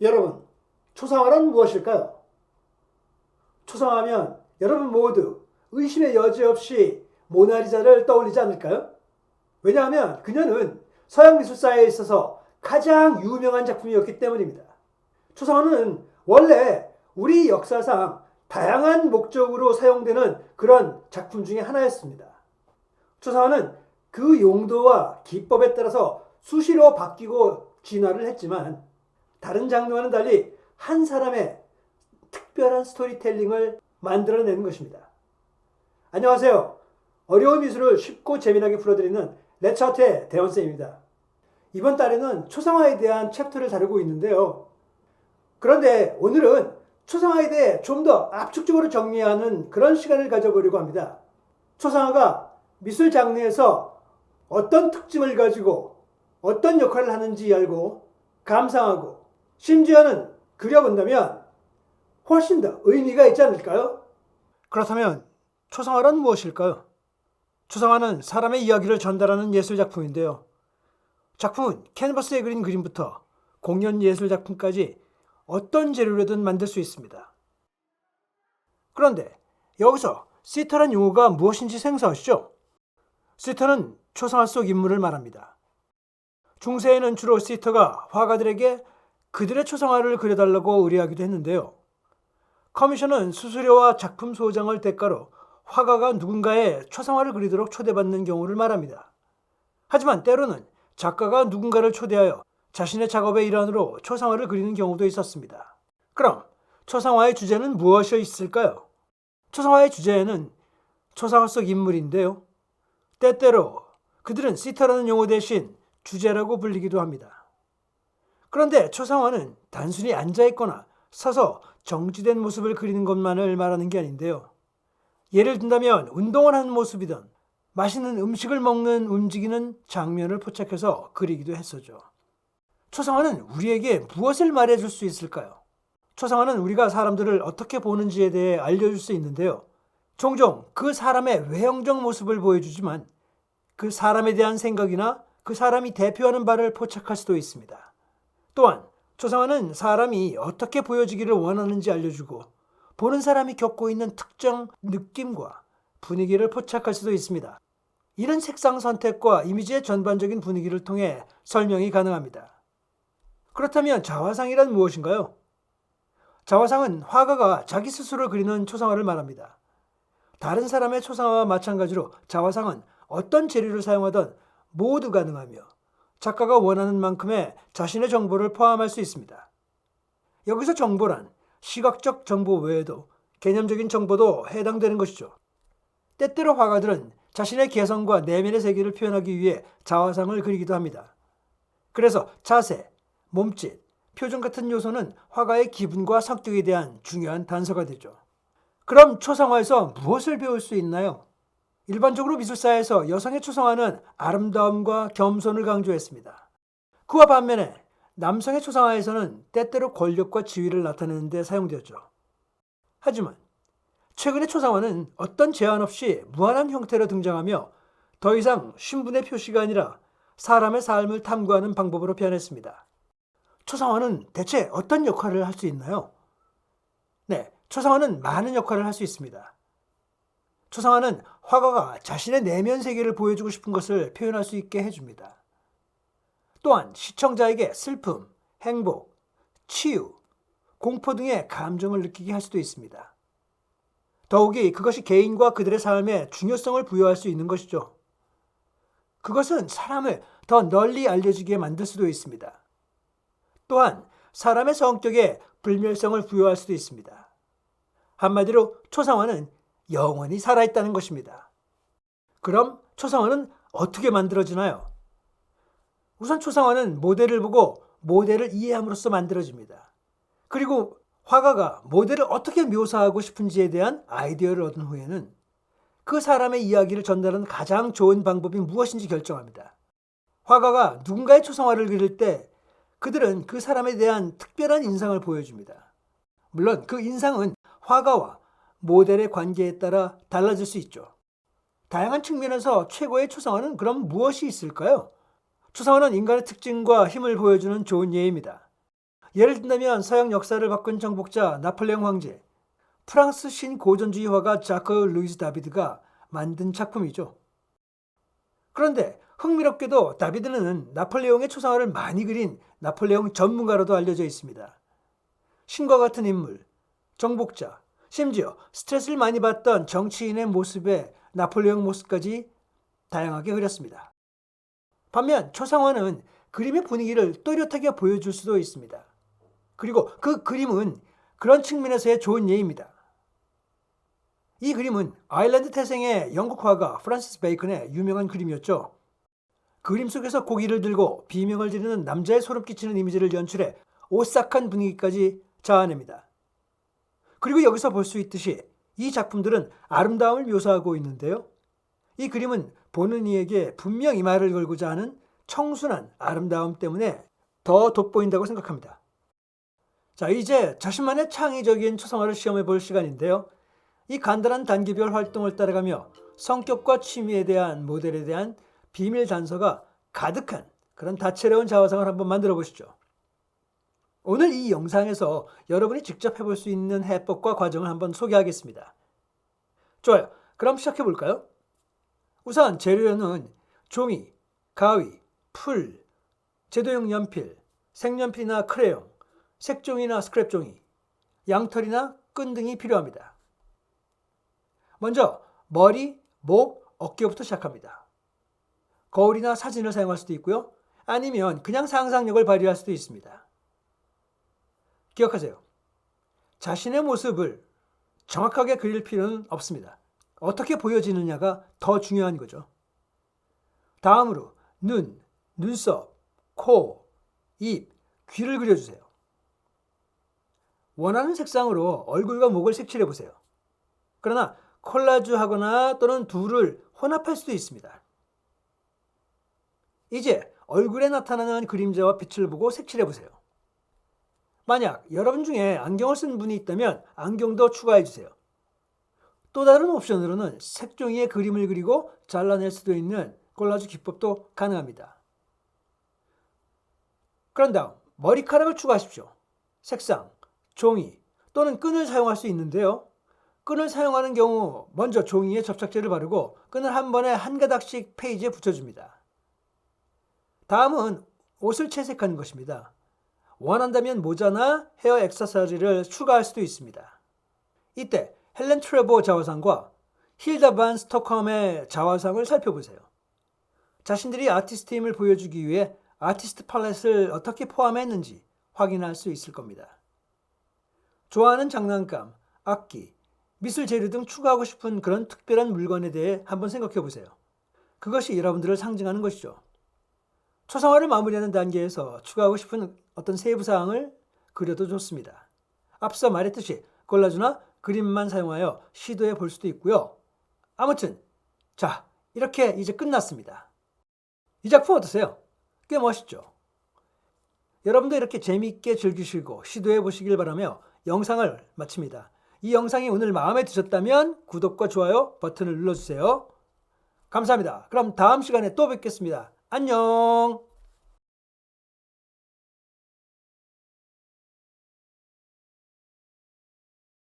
여러분, 초상화란 무엇일까요? 초상화하면 여러분 모두 의심의 여지 없이 모나리자를 떠올리지 않을까요? 왜냐하면 그녀는 서양 미술사에 있어서 가장 유명한 작품이었기 때문입니다. 초상화는 원래 우리 역사상 다양한 목적으로 사용되는 그런 작품 중에 하나였습니다. 초상화는 그 용도와 기법에 따라서 수시로 바뀌고 진화를 했지만 다른 장르와는 달리 한 사람의 특별한 스토리텔링을 만들어내는 것입니다. 안녕하세요. 어려운 미술을 쉽고 재미나게 풀어드리는 레처트의 대원쌤입니다. 이번 달에는 초상화에 대한 챕터를 다루고 있는데요. 그런데 오늘은 초상화에 대해 좀 더 압축적으로 정리하는 그런 시간을 가져보려고 합니다. 초상화가 미술 장르에서 어떤 특징을 가지고 어떤 역할을 하는지 알고 감상하고 심지어는 그려본다면 훨씬 더 의미가 있지 않을까요? 그렇다면 초상화란 무엇일까요? 초상화는 사람의 이야기를 전달하는 예술작품인데요. 작품은 캔버스에 그린 그림부터 공연 예술작품까지 어떤 재료로든 만들 수 있습니다. 그런데 여기서 시터란 용어가 무엇인지 생소하시죠? 시터는 초상화 속 인물을 말합니다. 중세에는 주로 시터가 화가들에게 그들의 초상화를 그려달라고 의뢰하기도 했는데요. 커미션은 수수료와 작품 소장을 대가로 화가가 누군가의 초상화를 그리도록 초대받는 경우를 말합니다. 하지만 때로는 작가가 누군가를 초대하여 자신의 작업의 일환으로 초상화를 그리는 경우도 있었습니다. 그럼 초상화의 주제는 무엇이 있을까요? 초상화의 주제는 초상화 속 인물인데요. 때때로 그들은 시터라는 용어 대신 주제라고 불리기도 합니다. 그런데 초상화는 단순히 앉아있거나 서서 정지된 모습을 그리는 것만을 말하는 게 아닌데요. 예를 든다면 운동을 하는 모습이든 맛있는 음식을 먹는 움직이는 장면을 포착해서 그리기도 했었죠. 초상화는 우리에게 무엇을 말해줄 수 있을까요? 초상화는 우리가 사람들을 어떻게 보는지에 대해 알려줄 수 있는데요. 종종 그 사람의 외형적 모습을 보여주지만 그 사람에 대한 생각이나 그 사람이 대표하는 바를 포착할 수도 있습니다. 또한 초상화는 사람이 어떻게 보여지기를 원하는지 알려주고 보는 사람이 겪고 있는 특정 느낌과 분위기를 포착할 수도 있습니다. 이런 색상 선택과 이미지의 전반적인 분위기를 통해 설명이 가능합니다. 그렇다면 자화상이란 무엇인가요? 자화상은 화가가 자기 스스로 그리는 초상화를 말합니다. 다른 사람의 초상화와 마찬가지로 자화상은 어떤 재료를 사용하든 모두 가능하며 작가가 원하는 만큼의 자신의 정보를 포함할 수 있습니다. 여기서 정보란 시각적 정보 외에도 개념적인 정보도 해당되는 것이죠. 때때로 화가들은 자신의 개성과 내면의 세계를 표현하기 위해 자화상을 그리기도 합니다. 그래서 자세, 몸짓, 표정 같은 요소는 화가의 기분과 성격에 대한 중요한 단서가 되죠. 그럼 초상화에서 무엇을 배울 수 있나요? 일반적으로 미술사에서 여성의 초상화는 아름다움과 겸손을 강조했습니다. 그와 반면에 남성의 초상화에서는 때때로 권력과 지위를 나타내는 데 사용되었죠. 하지만 최근의 초상화는 어떤 제한 없이 무한한 형태로 등장하며 더 이상 신분의 표시가 아니라 사람의 삶을 탐구하는 방법으로 변했습니다. 초상화는 대체 어떤 역할을 할 수 있나요? 네, 초상화는 많은 역할을 할 수 있습니다. 초상화는 화가가 자신의 내면 세계를 보여주고 싶은 것을 표현할 수 있게 해줍니다. 또한 시청자에게 슬픔, 행복, 치유, 공포 등의 감정을 느끼게 할 수도 있습니다. 더욱이 그것이 개인과 그들의 삶에 중요성을 부여할 수 있는 것이죠. 그것은 사람을 더 널리 알려지게 만들 수도 있습니다. 또한 사람의 성격에 불멸성을 부여할 수도 있습니다. 한마디로 초상화는 영원히 살아있다는 것입니다. 그럼 초상화는 어떻게 만들어지나요? 우선 초상화는 모델을 보고 모델을 이해함으로써 만들어집니다. 그리고 화가가 모델을 어떻게 묘사하고 싶은지에 대한 아이디어를 얻은 후에는 그 사람의 이야기를 전달하는 가장 좋은 방법이 무엇인지 결정합니다. 화가가 누군가의 초상화를 그릴 때 그들은 그 사람에 대한 특별한 인상을 보여줍니다. 물론 그 인상은 화가와 모델의 관계에 따라 달라질 수 있죠. 다양한 측면에서 최고의 초상화는 그럼 무엇이 있을까요? 초상화는 인간의 특징과 힘을 보여주는 좋은 예입니다. 예를 든다면 서양 역사를 바꾼 정복자 나폴레옹 황제, 프랑스 신고전주의 화가 자크 루이스 다비드가 만든 작품이죠. 그런데 흥미롭게도 다비드는 나폴레옹의 초상화를 많이 그린 나폴레옹 전문가로도 알려져 있습니다. 신과 같은 인물, 정복자, 심지어 스트레스를 많이 받던 정치인의 모습에 나폴레옹 모습까지 다양하게 그렸습니다. 반면 초상화는 그림의 분위기를 또렷하게 보여줄 수도 있습니다. 그리고 그 그림은 그런 측면에서의 좋은 예입니다. 이 그림은 아일랜드 태생의 영국 화가 프란시스 베이컨의 유명한 그림이었죠. 그림 속에서 고기를 들고 비명을 지르는 남자의 소름 끼치는 이미지를 연출해 오싹한 분위기까지 자아냅니다. 그리고 여기서 볼 수 있듯이 이 작품들은 아름다움을 묘사하고 있는데요. 이 그림은 보는 이에게 분명 이 말을 걸고자 하는 청순한 아름다움 때문에 더 돋보인다고 생각합니다. 자, 이제 자신만의 창의적인 초상화를 시험해 볼 시간인데요. 이 간단한 단계별 활동을 따라가며 성격과 취미에 대한 모델에 대한 비밀 단서가 가득한 그런 다채로운 자화상을 한번 만들어 보시죠. 오늘 이 영상에서 여러분이 직접 해볼 수 있는 해법과 과정을 한번 소개하겠습니다. 좋아요. 그럼 시작해 볼까요? 우선 재료는 종이, 가위, 풀, 제도용 연필, 색연필이나 크레용, 색종이나 스크랩종이, 양털이나 끈 등이 필요합니다. 먼저 머리, 목, 어깨부터 시작합니다. 거울이나 사진을 사용할 수도 있고요. 아니면 그냥 상상력을 발휘할 수도 있습니다. 기억하세요. 자신의 모습을 정확하게 그릴 필요는 없습니다. 어떻게 보여지느냐가 더 중요한 거죠. 다음으로 눈, 눈썹, 코, 입, 귀를 그려주세요. 원하는 색상으로 얼굴과 목을 색칠해 보세요. 그러나 콜라주하거나 또는 둘을 혼합할 수도 있습니다. 이제 얼굴에 나타나는 그림자와 빛을 보고 색칠해 보세요. 만약 여러분 중에 안경을 쓴 분이 있다면 안경도 추가해 주세요. 또 다른 옵션으로는 색종이에 그림을 그리고 잘라낼 수도 있는 콜라주 기법도 가능합니다. 그런 다음 머리카락을 추가하십시오. 색상, 종이 또는 끈을 사용할 수 있는데요. 끈을 사용하는 경우 먼저 종이에 접착제를 바르고 끈을 한 번에 한 가닥씩 페이지에 붙여줍니다. 다음은 옷을 채색하는 것입니다. 원한다면 모자나 헤어 액세서리를 추가할 수도 있습니다. 이때 헬렌 트레보 자화상과 힐다 반 스톡홈의 자화상을 살펴보세요. 자신들이 아티스트임을 보여주기 위해 아티스트 팔렛을 어떻게 포함했는지 확인할 수 있을 겁니다. 좋아하는 장난감, 악기, 미술 재료 등 추가하고 싶은 그런 특별한 물건에 대해 한번 생각해 보세요. 그것이 여러분들을 상징하는 것이죠. 초상화를 마무리하는 단계에서 추가하고 싶은 어떤 세부사항을 그려도 좋습니다. 앞서 말했듯이 콜라주나 그림만 사용하여 시도해 볼 수도 있고요. 아무튼 자, 이렇게 이제 끝났습니다. 이 작품 어떠세요? 꽤 멋있죠? 여러분도 이렇게 재미있게 즐기시고 시도해 보시길 바라며 영상을 마칩니다. 이 영상이 오늘 마음에 드셨다면 구독과 좋아요 버튼을 눌러주세요. 감사합니다. 그럼 다음 시간에 또 뵙겠습니다. 안녕.